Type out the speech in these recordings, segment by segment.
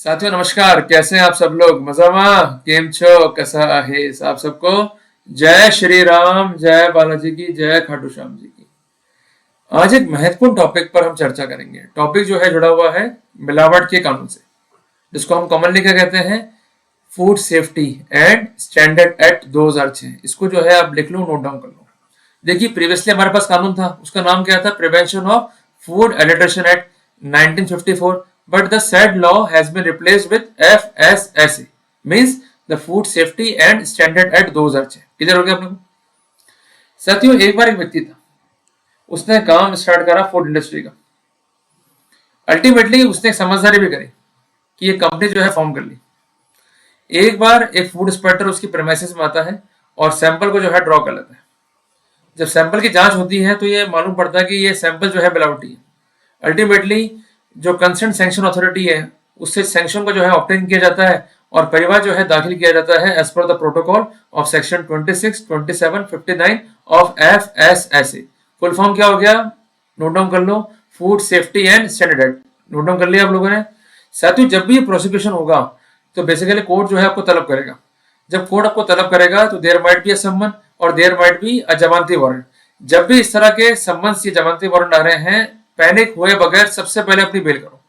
साथियों नमस्कार, कैसे हैं आप सब लोग? मजामा केम छो, कैसा है आप सबको? जय श्री राम, जय बालाजी की, जय खाटू श्याम जी की। आज एक महत्वपूर्ण टॉपिक पर हम चर्चा करेंगे। टॉपिक जो है जुड़ा हुआ है मिलावट के कानून से, जिसको हम कॉमनली क्या कहते हैं, food safety and standard act 2006। इसको जो है आप लिख लो, नोट डाउन कर लो। देखिए, प्रीवियसली हमारे पास कानून था, उसका नाम क्या था? Prevention of food adulteration act 1954, but the said law has been replaced with FSSA, means the Food Safety and Standard Act 2006। Clear हो गया अपने को? साथियों, एक बार एक व्यक्ति था, उसने काम स्टार्ट करा फूड इंडस्ट्री का। अल्टीमेटली उसने एक समझदारी भी करी कि ये कंपनी जो है फॉर्म कर ली। एक बार एक फूड इंस्पेक्टर उसकी प्रेमाइसिस में आता है और सैंपल को जो है ड्रॉ कर लेता है। जब सैंपल की जांच होती है तो ये मालूम पड़ता है कि ये सैंपल जो है मिलावटी है। अल्टीमेटली जो कंसर्न सैंक्शन अथॉरिटी है, उससे सैंक्शन को जो है ऑब्टेन किया जाता है और परिवार जो है दाखिल किया जाता है as per the protocol of section 26, 27, 59 of FSSA। Full form क्या हो गया? नोट डाउन कर लो, food safety and standard act. Note down कर लिया आप लोगों ने? साथियों, जब भी प्रोसिक्यूशन होगा तो बेसिकली कोर्ट जो है आपको तलब करेगा। जब कोर्ट आपको तलब करेगा तो देयर माइट बी अ समन और देयर माइट बी अ जमानती वारंट। जब भी इस तरह के समन या जमानती वारंट आ रहे हैं, पैनिक हुए बगैर सबसे पहले अपनी बेल करो।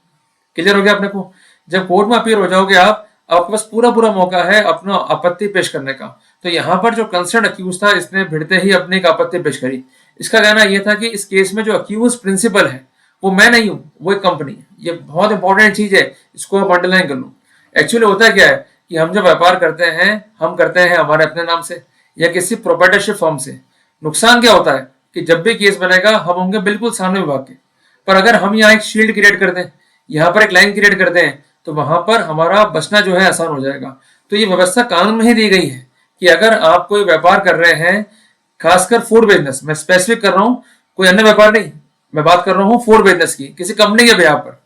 क्लियर हो गया अपने को? जब कोर्ट में अपीयर हो जाओगे आप, आपके पास पूरा मौका है अपना आपत्ति पेश करने का। तो यहाँ पर जो कंसर्न अक्यूज था, इसने भिड़ते ही अपनी एक आपत्ति पेश करी। इसका कहना यह था कि इस केस में जो अक्यूज प्रिंसिपल है वो मैं नहीं हूं, वो एक कंपनी है। ये बहुत इंपॉर्टेंट चीज है, इसको आप अंडरलाइन कर लो। एक्चुअली होता क्या है कि हम जब व्यापार करते हैं, हम करते हैं हमारे अपने नाम से या किसी प्रोप्राइटरशिप फर्म से। नुकसान क्या होता है कि जब भी केस बनेगा हम होंगे बिल्कुल सामने विभाग के, पर अगर हम यहाँ एक शील्ड क्रिएट कर दें, यहाँ पर एक लाइन क्रिएट कर दें, तो वहां पर हमारा बचना जो है आसान हो जाएगा। तो ये व्यवस्था कानून में ही दी गई है कि अगर आप कोई व्यापार कर रहे हैं, खासकर फूड बिजनेस, मैं स्पेसिफिक कर रहा हूं, कोई अन्य व्यापार नहीं, मैं बात कर रहा हूं फूड बिजनेस की, किसी कंपनी के बिहाफ पर।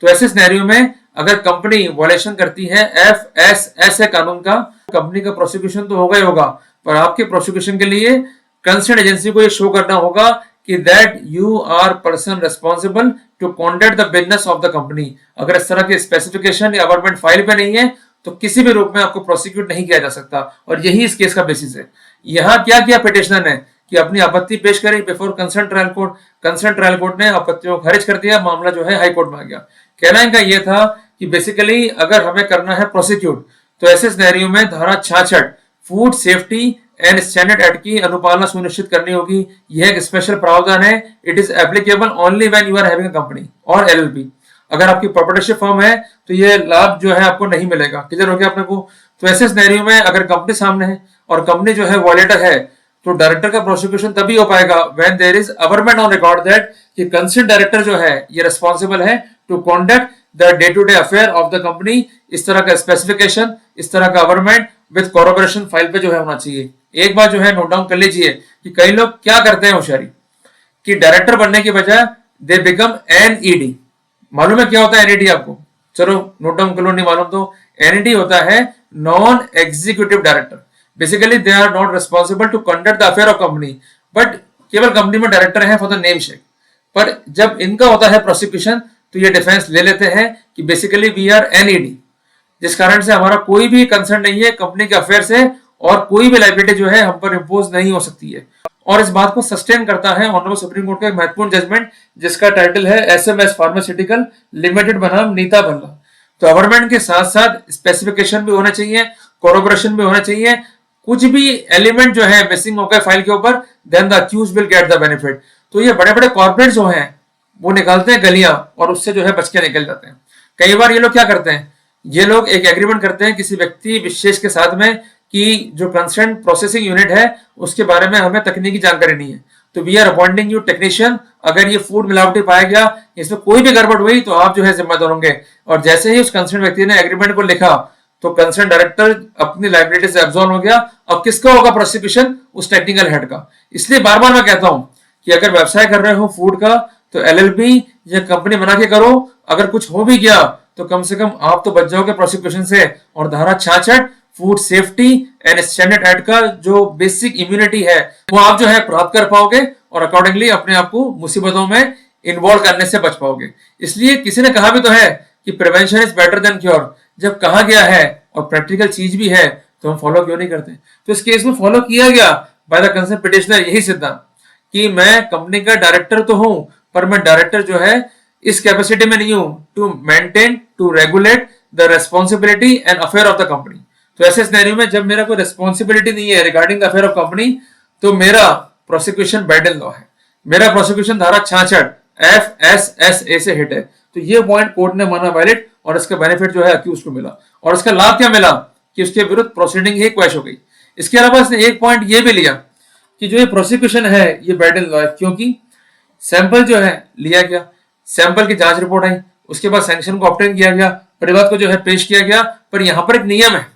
तो ऐसे सिनेरियो में अगर कंपनी वॉयलेशन करती है FSSA कानून का, कंपनी का प्रोसिक्यूशन तो होगा ही होगा, पर आपके प्रोसिक्यूशन के लिए कंसर्न एजेंसी को ये शो करना होगा कि that you are person responsible to conduct the business of the company. अगर इस तरह के स्पेसिफिकेशन या अवर्टमेंट फाइल पे नहीं है तो किसी भी रूप में आपको प्रोसिक्यूट नहीं किया जा सकता, और यही इस केस का बेसिस है। यहाँ क्या किया पिटिशनर ने कि अपनी आपत्ति पेश करी before concern trial court. Concern trial court ने आपत्तियों को खारिज कर दिया, मामला जो है हाई कोर्ट में आ गया। कहना इनका यह था कि बेसिकली अगर हमें करना है प्रोसिक्यूट, तो ऐसे सिनेरियो में धारा 66 food safety and standard act की अनुपालना सुनिश्चित करनी होगी। यह एक स्पेशल प्रावधान है। It is applicable only when you are having a company और LLP। अगर आपकी प्रोप्राइटरशिप फर्म है तो यह लाभ जो है आपको नहीं मिलेगा। क्लियर हो गया अपने को? तो ऐसे सिनेरियो में अगर कंपनी सामने है और कंपनी जो है वॉयलेटर है, तो डायरेक्टर का प्रोसिक्यूशन तभी हो पाएगा when there is averment on record that कि कंसर्न डायरेक्टर जो है ये रिस्पॉन्सिबल है to conduct the day to day affair of the company. इस तरह का स्पेसिफिकेशन, इस तरह का अवर्टमेंट विद कॉर्पोरेशन फाइल पे जो है होना चाहिए। एक बार जो है नोट डाउन कर लीजिए कि कई लोग क्या करते हैं होशियारी कि डायरेक्टर बनने के बजाय दे बिकम NED। मालूम है क्या होता है NED आपको? चलो नोट डाउन कर लो, नहीं मालूम तो NED होता है non executive director. Basically they are not responsible to conduct the affair of company, but केवल कंपनी में डायरेक्टर है फॉर द नेम शेक। पर जब इनका होता है प्रोसिक्यूशन तो ये डिफेंस ले लेते हैं कि बेसिकली वी आर NED, जिस कारण से हमारा कोई भी कंसर्न नहीं है कंपनी के अफेयर से और कोई भी लाइबिलिटी जो है हम पर इंपोज नहीं हो सकती है। और इस बात को सस्टेन करता है ऑनरेबल सुप्रीम कोर्ट का एक महत्वपूर्ण जजमेंट, जिसका टाइटल है SMS फार्मास्यूटिकल लिमिटेड बनाम नीता भल्ला। तो गवर्नमेंट के साथ साथ स्पेसिफिकेशन भी होना चाहिए, कोरोबोरेशन भी होना चाहिए। कुछ भी एलिमेंट जो है मिसिंग हो गए फाइल के ऊपर, then the accused will get the benefit. तो ये बड़े बड़े कॉर्पोरेट जो हैं वो निकालते हैं गलियां और उससे जो है बच के निकल जाते हैं। कई बार ये लोग क्या करते हैं, ये लोग एक एग्रीमेंट करते हैं किसी व्यक्ति विशेष के साथ में कि जो कंसर्न प्रोसेसिंग यूनिट है उसके बारे में हमें तकनीकी जानकारी नहीं है, तो we are appointing you technician. अगर ये फूड मिलावटी पाया गया, इसमें कोई भी गड़बड़ हुई तो आप जो है जिम्मेदार होंगे। और जैसे ही उस कंसर्न व्यक्ति ने एग्रीमेंट को लिखा तो कंसर्न डायरेक्टर अपनी लाइबिलिटी से एब्सॉल्व हो गया। अब किसका होगा प्रोसिक्यूशन? उस टेक्निकल हेड का। इसलिए बार बार मैं कहता हूं कि अगर व्यवसाय कर रहे हो फूड का तो LLP या कंपनी बना के करो। अगर कुछ हो भी गया तो कम से कम आप तो बच जाओगे प्रोसिक्यूशन से। और धारा 66 food safety and standard act का जो बेसिक इम्यूनिटी है वो आप जो है प्राप्त कर पाओगे और अकॉर्डिंगली अपने आप को मुसीबतों में इन्वॉल्व करने से बच पाओगे। इसलिए किसी ने कहा भी तो है कि prevention is better than cure जब कहा गया है और प्रैक्टिकल चीज भी है तो हम फॉलो क्यों नहीं करते? तो इस केस में फॉलो किया गया बाय द कंसर्न पिटिशनर यही सिद्धांत कि मैं कंपनी का डायरेक्टर तो हूं पर मैं डायरेक्टर जो है इस कैपेसिटी में नहीं हूं to maintain to regulate the responsibility and affair of the company. तो ऐसे सिनेरियो में जब मेरा कोई रेस्पॉन्सिबिलिटी नहीं है regarding the affair of company तो मेरा प्रोसिक्यूशन बैडल लॉ है, मेरा प्रोसिक्यूशन धारा 66 FSSA से हिट है। तो ये पॉइंट कोर्ट ने माना वैलिड और इसका बेनिफिट जो है अक्यूज को मिला और इसका लाभ क्या मिला कि उसके विरुद्ध प्रोसीडिंग ही क्वैश हो गई। इसके अलावा इसने एक पॉइंट ये भी लिया कि जो ये प्रोसिक्यूशन है ये बैडल लॉ है क्योंकि सैंपल जो है लिया गया, सैंपल की जांच रिपोर्ट आई, उसके बाद सैंक्शन को ऑब्टेन किया गया, परिवाद को जो है पेश किया गया। पर यहां पर एक नियम है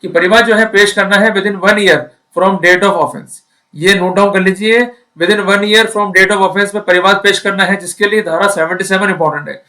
कि परिवाद जो है पेश करना है within 1 year from date of offence. ये नोट डाउन कर लीजिए, within 1 year from date of offence में परिवाद पेश करना है जिसके लिए धारा 77 इंपॉर्टेंट है।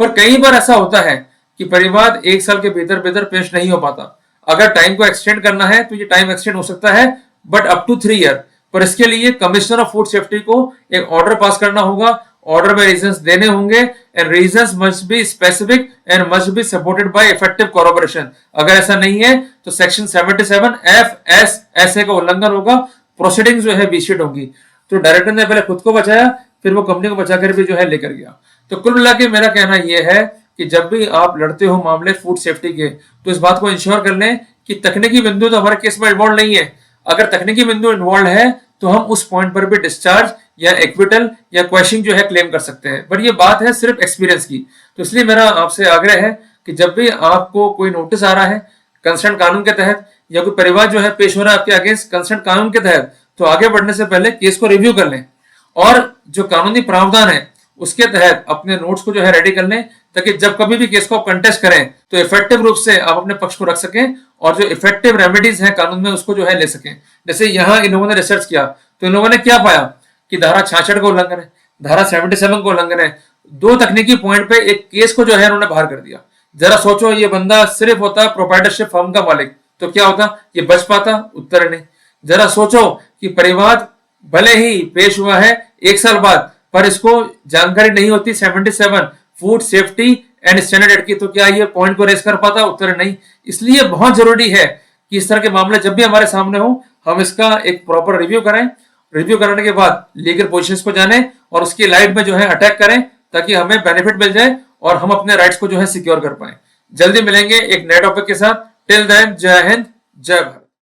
पर कई बार ऐसा होता है कि परिवाद 1 साल के भीतर भीतर पेश नहीं हो पाता। अगर टाइम को एक्सटेंड करना है तो ये टाइम एक्सटेंड हो सकता है बट अप टू 3 ईयर। पर इसके लिए कमिश्नर ऑफ फूड सेफ्टी को एक ऑर्डर पास करना होगा, ऑर्डर में रीजंस देने होंगे and reasons must be specific and must be supported by effective collaboration. अगर ऐसा नहीं है तो सेक्शन 77 FSSA का उल्लंघन होगा, प्रोसीडिंग्स जो है बीशीट होगी। तो डायरेक्टर ने पहले खुद को बचाया फिर वो कंपनी को बचाकर भी जो है लेकर गया। तो कुल मिला के मेरा कहना यह है कि जब भी आप लड़ते हो मामले फूड सेफ्टी के तो इस बात को इंश्योर कर लें कि तकनीकी बिंदु तो हमारे केस में इन्वॉल्व नहीं है। अगर तकनीकी बिंदु इन्वॉल्व है तो हम उस पॉइंट पर भी डिस्चार्ज या एक्विटल या क्वेश्चन जो है क्लेम कर सकते हैं। बट ये बात है सिर्फ एक्सपीरियंस की। तो इसलिए मेरा आपसे आग्रह है कि जब भी आपको कोई नोटिस आ रहा है कंसर्न कानून के तहत या कोई परिवार जो है पेश हो रहा है आपके अगेंस्ट कंसर्न कानून के तहत तो आगे बढ़ने से पहले केस को रिव्यू कर लें और जो कानूनी प्रावधान है उसके तहत अपने नोट्स को जो है रेडी कर लें ताकि जब कभी भी केस को आप कंटेस्ट करें तो इफेक्टिव रूप से आप अपने पक्ष को रख सकें और जो इफेक्टिव रेमेडीज हैं कानून में उसको जो है ले सकें। जैसे यहाँ इन लोगों ने रिसर्च किया तो इन लोगों ने क्या पाया कि धारा 66 का उल्लंघन है, धारा 77 का उल्लंघन है। 2 तकनीकी पॉइंट पे एक केस को जो है उन्होंने बाहर कर दिया। जरा सोचो ये बंदा सिर्फ होता प्रोप्राइटरशिप फर्म का मालिक तो क्या होता, ये बच पाता? उत्तर नहीं। जरा सोचो कि परिवाद भले ही पेश हुआ है 1 साल बाद पर इसको जानकारी नहीं होती 77 food safety and standard act की तो क्या ये पॉइंट को रेस कर पाता? उत्तर नहीं। इसलिए बहुत जरूरी है कि इस तरह के मामले जब भी हमारे सामने हो हम इसका एक प्रॉपर रिव्यू करें, रिव्यू करने के बाद लीगल पोजीशंस को जाने और उसकी लाइट में जो है अटैक करें ताकि हमें बेनिफिट मिल जाए और हम अपने राइट्स को जो है सिक्योर कर पाए। जल्दी मिलेंगे एक नए टॉपिक के साथ। टिल देन जय हिंद जय भारत।